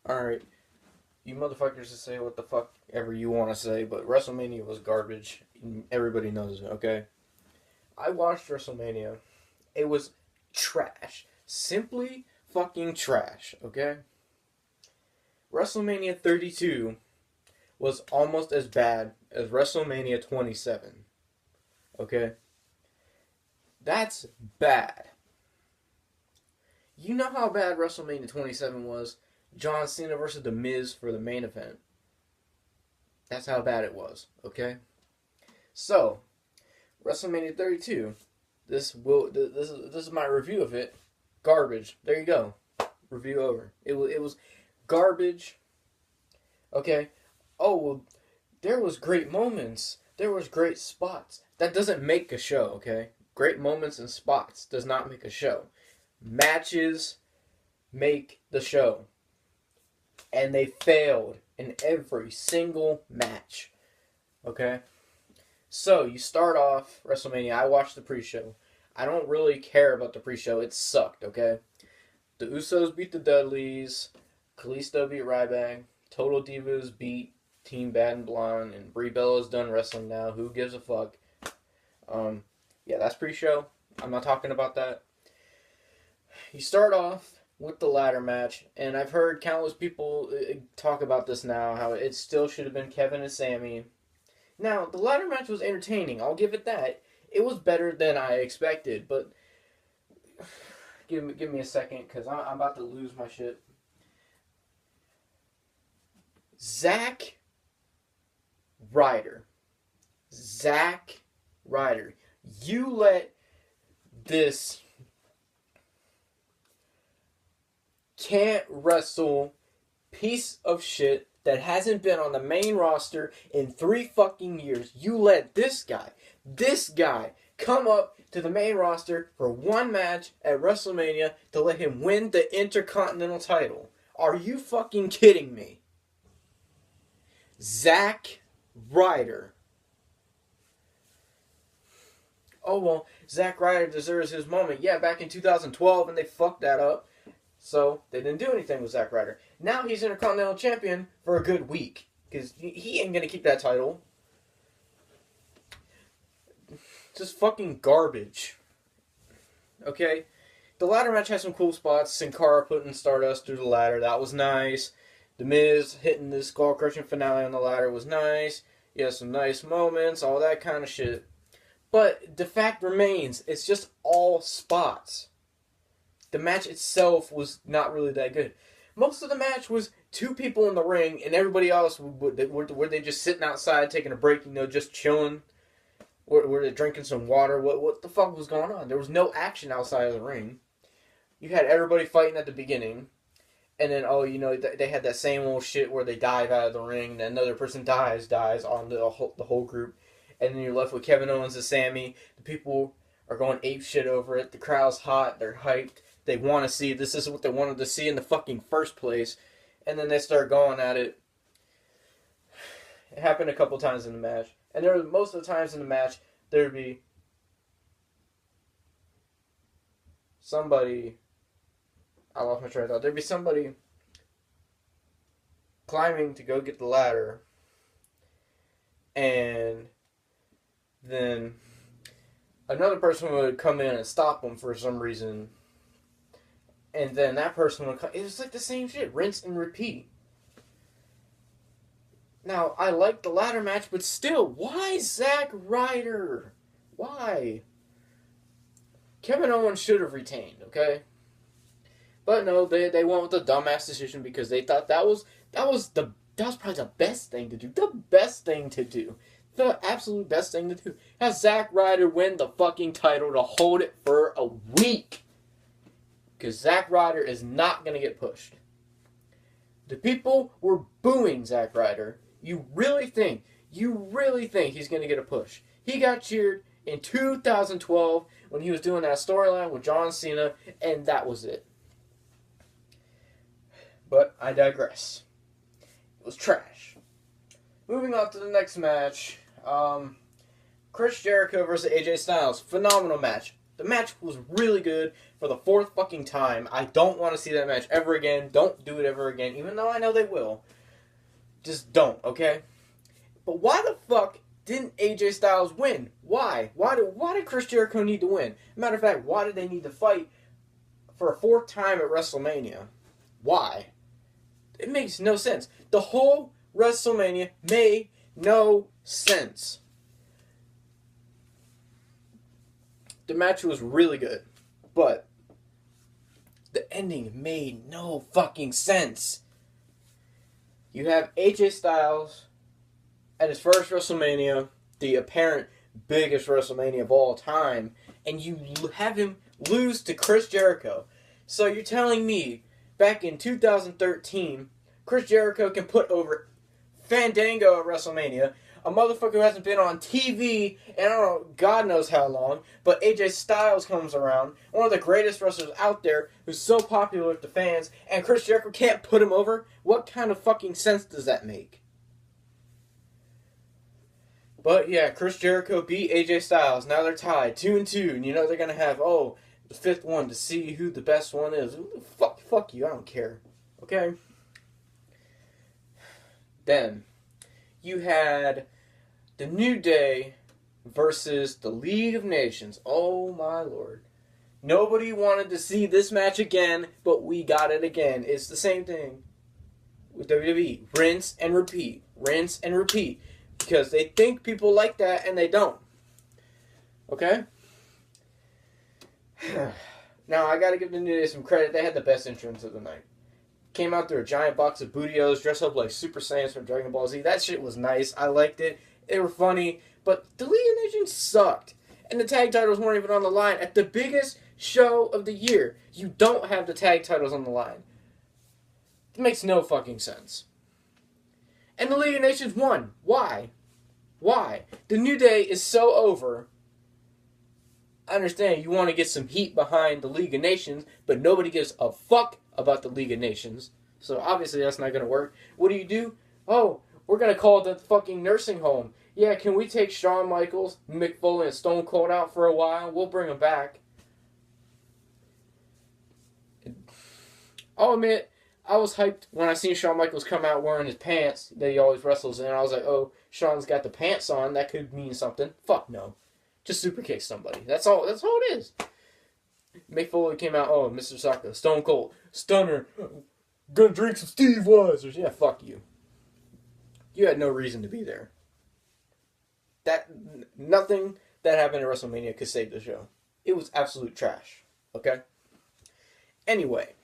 Alright, you motherfuckers can say what the fuck ever you want to say, but WrestleMania was garbage. Everybody knows it, okay? I watched WrestleMania. It was trash. Simply fucking trash, okay? WrestleMania 32 was almost as bad as WrestleMania 27, okay? That's bad. You know how bad WrestleMania 27 was? John Cena versus The Miz for the main event. That's how bad it was, okay? So, WrestleMania 32. This is my review of it. Garbage. There you go. Review over. It was garbage. Okay. Oh, well, there was great moments. There was great spots. That doesn't make a show, okay? Great moments and spots does not make a show. Matches make the show. And they failed in every single match. Okay? So, you start off WrestleMania. I watched the pre-show. I don't really care about the pre-show. It sucked, okay? The Usos beat the Dudleys. Kalisto beat Ryback. Total Divas beat Team Bad and Blonde. And Brie Bella's done wrestling now. Who gives a fuck? Yeah, that's pre-show. I'm not talking about that. You start off with the ladder match, and I've heard countless people talk about this now, how it still should have been Kevin and Sammy. Now, the ladder match was entertaining, I'll give it that. It was better than I expected, but give me a second, because I'm about to lose my shit. Zack Ryder. You let this can't wrestle piece of shit that hasn't been on the main roster in 3 fucking years. You let this guy come up to the main roster for one match at WrestleMania to let him win the Intercontinental title. Are you fucking kidding me? Zack Ryder. Oh, well, Zack Ryder deserves his moment. Yeah, back in 2012, and they fucked that up. So, they didn't do anything with Zack Ryder. Now he's Intercontinental Champion for a good week. Because he ain't going to keep that title. Just fucking garbage. Okay? The ladder match has some cool spots. Sin Cara putting Stardust through the ladder. That was nice. The Miz hitting the skull-crushing finale on the ladder was nice. You have some nice moments. All that kind of shit. But the fact remains, it's just all spots. The match itself was not really that good. Most of the match was 2 people in the ring, and everybody else, were they just sitting outside taking a break, just chilling? Were they drinking some water? What the fuck was going on? There was no action outside of the ring. You had everybody fighting at the beginning, and then, they had that same old shit where they dive out of the ring, and another person dies on the whole group. And then you're left with Kevin Owens and Sammy. The people are going ape shit over it. The crowd's hot. They're hyped. They want to see. This is what they wanted to see in the fucking first place. And then they start going at it. It happened a couple times in the match. And there was, most of the times in the match, there would be somebody. I lost my train of thought. There'd be somebody climbing to go get the ladder. And then another person would come in and stop them for some reason. And then that person would come. It was like the same shit. Rinse and repeat. Now, I like the ladder match, but still, why Zack Ryder? Why? Kevin Owens should have retained, okay? But no, they went with the dumbass decision because they thought that was probably the best thing to do. The best thing to do. The absolute best thing to do. Have Zack Ryder win the fucking title to hold it for a week. Because Zack Ryder is not going to get pushed. The people were booing Zack Ryder. You really think he's going to get a push? He got cheered in 2012 when he was doing that storyline with John Cena, and that was it. But I digress. It was trash. Moving on to the next match. Chris Jericho versus AJ Styles. Phenomenal match. The match was really good for the 4th fucking time. I don't want to see that match ever again. Don't do it ever again, even though I know they will. Just don't, okay? But why the fuck didn't AJ Styles win? Why? Why did Chris Jericho need to win? Matter of fact, why did they need to fight for a 4th time at WrestleMania? Why? It makes no sense. The whole WrestleMania made no sense. The match was really good, but the ending made no fucking sense. You have AJ Styles at his first WrestleMania, the apparent biggest WrestleMania of all time, and you have him lose to Chris Jericho. So you're telling me, back in 2013, Chris Jericho can put over Fandango at WrestleMania, a motherfucker who hasn't been on TV in I don't know, God knows how long, but AJ Styles comes around, one of the greatest wrestlers out there, who's so popular with the fans, and Chris Jericho can't put him over? What kind of fucking sense does that make? But yeah, Chris Jericho beat AJ Styles. Now they're tied 2-2, and you know they're gonna have the 5th one to see who the best one is. Fuck you, I don't care. Okay. Then you had the New Day versus the League of Nations. Oh my lord. Nobody wanted to see this match again, but we got it again. It's the same thing with WWE. Rinse and repeat. Rinse and repeat. Because they think people like that and they don't. Okay? Now, I gotta give the New Day some credit. They had the best entrance of the night. Came out through a giant box of Booty-O's, dressed up like Super Saiyans from Dragon Ball Z. That shit was nice. I liked it. They were funny. But the League of Nations sucked. And the tag titles weren't even on the line. At the biggest show of the year, you don't have the tag titles on the line. It makes no fucking sense. And the League of Nations won. Why? Why? The New Day is so over. I understand you want to get some heat behind the League of Nations, but nobody gives a fuck about the League of Nations. So obviously that's not going to work. What do? Oh, we're going to call it the fucking nursing home. Yeah, can we take Shawn Michaels, Mick Foley, and Stone Cold out for a while? We'll bring them back. I'll admit, I was hyped when I seen Shawn Michaels come out wearing his pants that he always wrestles in. I was like, oh, Shawn's got the pants on. That could mean something. Fuck no. Just super kick somebody. That's all it is. Mick Foley came out, oh, Mr. Saka, Stone Cold, Stunner, gonna drink some Steve Weisers. Yeah, fuck you. You had no reason to be there. Nothing that happened at WrestleMania could save the show. It was absolute trash. Okay? Anyway,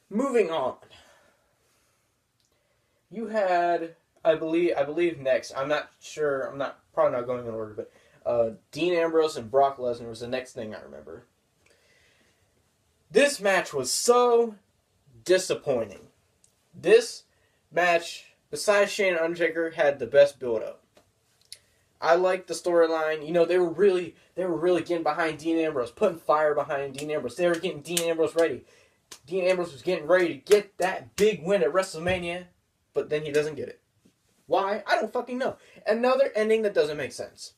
moving on. You had, I believe next, I'm not sure, probably not going in order, but Dean Ambrose and Brock Lesnar was the next thing I remember. This match was so disappointing. This match, besides Shane and Undertaker, had the best build-up. I liked the storyline. You know, they were really getting behind Dean Ambrose, putting fire behind Dean Ambrose. They were getting Dean Ambrose ready. Dean Ambrose was getting ready to get that big win at WrestleMania, but then he doesn't get it. Why? I don't fucking know. Another ending that doesn't make sense.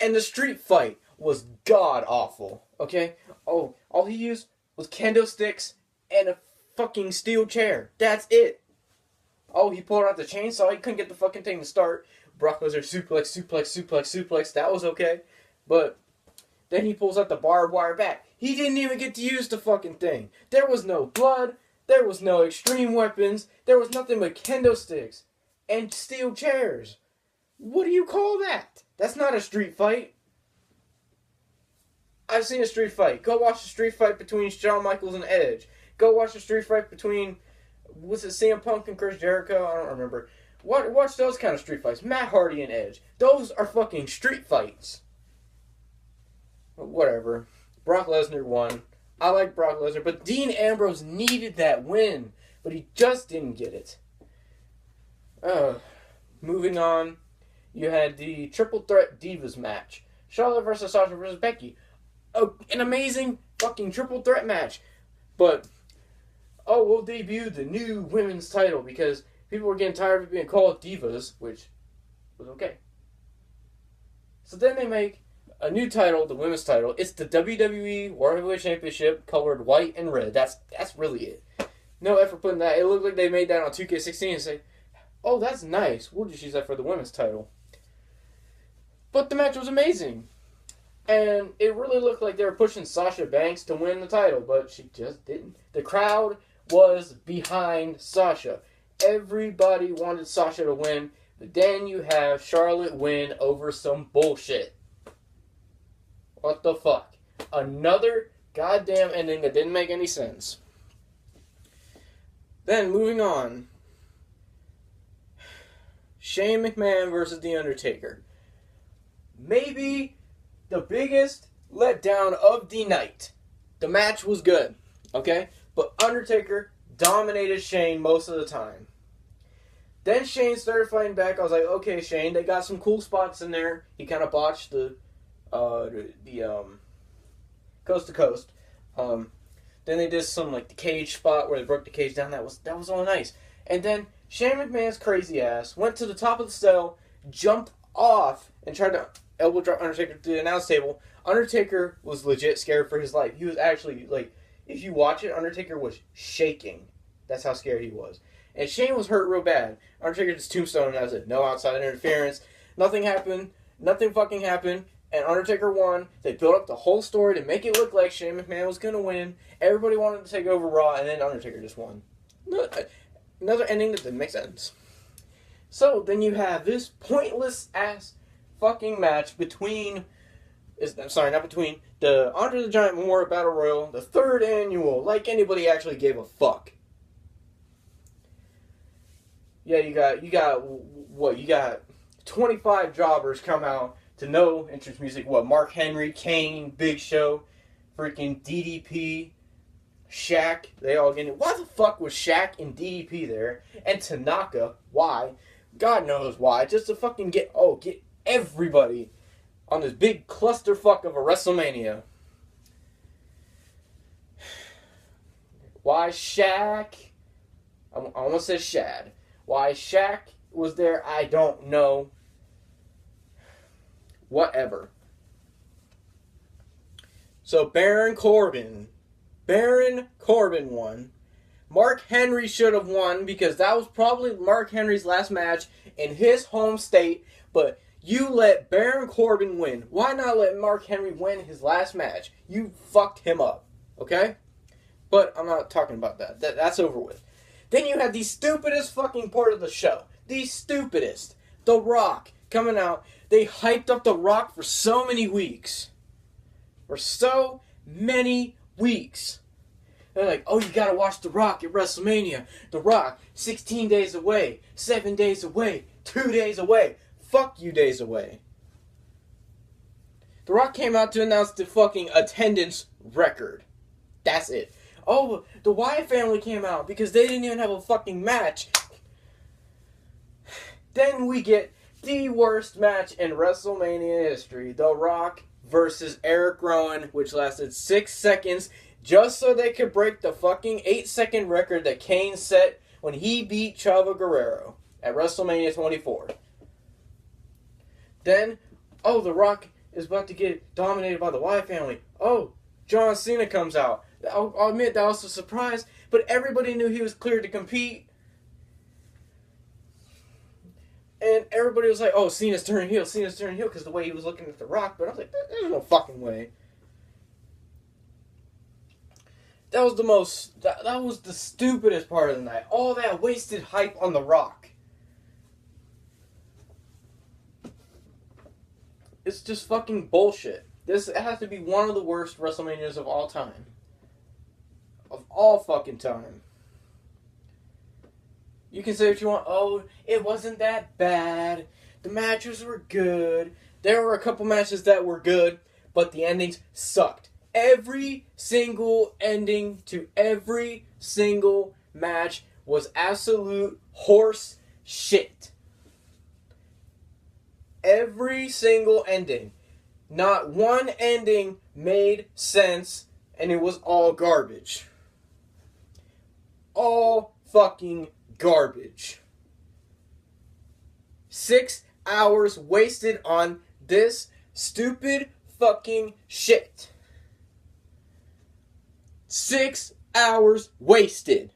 And the street fight was god-awful, okay? Oh, all he used was kendo sticks and a fucking steel chair. That's it. Oh, he pulled out the chainsaw. He couldn't get the fucking thing to start. Brock Lesnar suplex. That was okay. But then he pulls out the barbed wire bat. He didn't even get to use the fucking thing. There was no blood. There was no extreme weapons. There was nothing but kendo sticks and steel chairs. What do you call that? That's not a street fight. I've seen a street fight. Go watch the street fight between Shawn Michaels and Edge. Go watch the street fight between, was it CM Punk and Chris Jericho? I don't remember. Watch those kind of street fights. Matt Hardy and Edge. Those are fucking street fights. Whatever. Brock Lesnar won. I like Brock Lesnar, but Dean Ambrose needed that win, but he just didn't get it. Moving on, you had the Triple Threat Divas match. Charlotte versus Sasha versus Becky. An amazing fucking Triple Threat match. But, we'll debut the new women's title because people were getting tired of it being called Divas, which was okay. So then they make a new title, the women's title. It's the WWE World Heavyweight Championship, colored white and red. That's really it. No effort put in that. It looked like they made that on 2K16 and say, oh, that's nice. We'll just use that for the women's title. But the match was amazing. And it really looked like they were pushing Sasha Banks to win the title, but she just didn't. The crowd was behind Sasha. Everybody wanted Sasha to win, but then you have Charlotte win over some bullshit. What the fuck? Another goddamn ending that didn't make any sense. Then, moving on. Shane McMahon versus The Undertaker. Maybe the biggest letdown of the night. The match was good, okay? But Undertaker dominated Shane most of the time. Then Shane started fighting back. I was like, okay, Shane, they got some cool spots in there. He kind of botched the coast to coast. Then they did some like the cage spot where they broke the cage down. That was all nice. And then Shane McMahon's crazy ass went to the top of the cell, jumped off, and tried to elbow drop Undertaker to the announce table. Undertaker was legit scared for his life. He was actually, like, if you watch it, Undertaker was shaking. That's how scared he was. And Shane was hurt real bad. Undertaker just tombstone, and I said, no outside interference. Nothing happened. Nothing fucking happened. And Undertaker won. They built up the whole story to make it look like Shane McMahon was going to win. Everybody wanted to take over Raw, and then Undertaker just won. Another ending that didn't make sense. So, then you have this pointless-ass fucking match between... not between. The Andre the Giant Memorial Battle Royal, the 3rd annual, like anybody actually gave a fuck. Yeah, you got 25 jobbers come out to no entrance music. What, Mark Henry, Kane, Big Show, freaking DDP, Shaq, they all getting it. Why the fuck was Shaq and DDP there? And Tanaka, why? God knows why. Just to fucking get everybody on this big clusterfuck of a WrestleMania. Why Shaq? I almost said Shad. Why Shaq was there, I don't know. Whatever. So Baron Corbin won. Mark Henry should have won because that was probably Mark Henry's last match in his home state, but you let Baron Corbin win. Why not let Mark Henry win his last match? You fucked him up, okay? But I'm not talking about that. That's over with. Then you had the stupidest fucking part of the show. The stupidest. The Rock coming out. They hyped up The Rock for so many weeks. For so many weeks. They're like, oh, you gotta watch The Rock at WrestleMania. The Rock, 16 days away, 7 days away, 2 days away. Fuck you days away. The Rock came out to announce the fucking attendance record. That's it. Oh, the Wyatt family came out because they didn't even have a fucking match. Then we get the worst match in WrestleMania history. The Rock versus Eric Rowan, which lasted 6 seconds just so they could break the fucking 8-second record that Kane set when he beat Chavo Guerrero at WrestleMania 24. Then, oh, The Rock is about to get dominated by the Wyatt family. Oh, John Cena comes out. I'll admit that was a surprise, but everybody knew he was cleared to compete. And everybody was like, oh, Cena's turning heel, because the way he was looking at The Rock. But I was like, there's no fucking way. That was that was the stupidest part of the night. All that wasted hype on The Rock. It's just fucking bullshit. This has to be one of the worst WrestleManias of all time. Of all fucking time. You can say what you want. Oh, it wasn't that bad. The matches were good. There were a couple matches that were good, but the endings sucked. Every single ending to every single match was absolute horse shit. Every single ending. Not one ending made sense, and it was all garbage. All fucking garbage. 6 hours wasted on this stupid fucking shit. 6 hours wasted.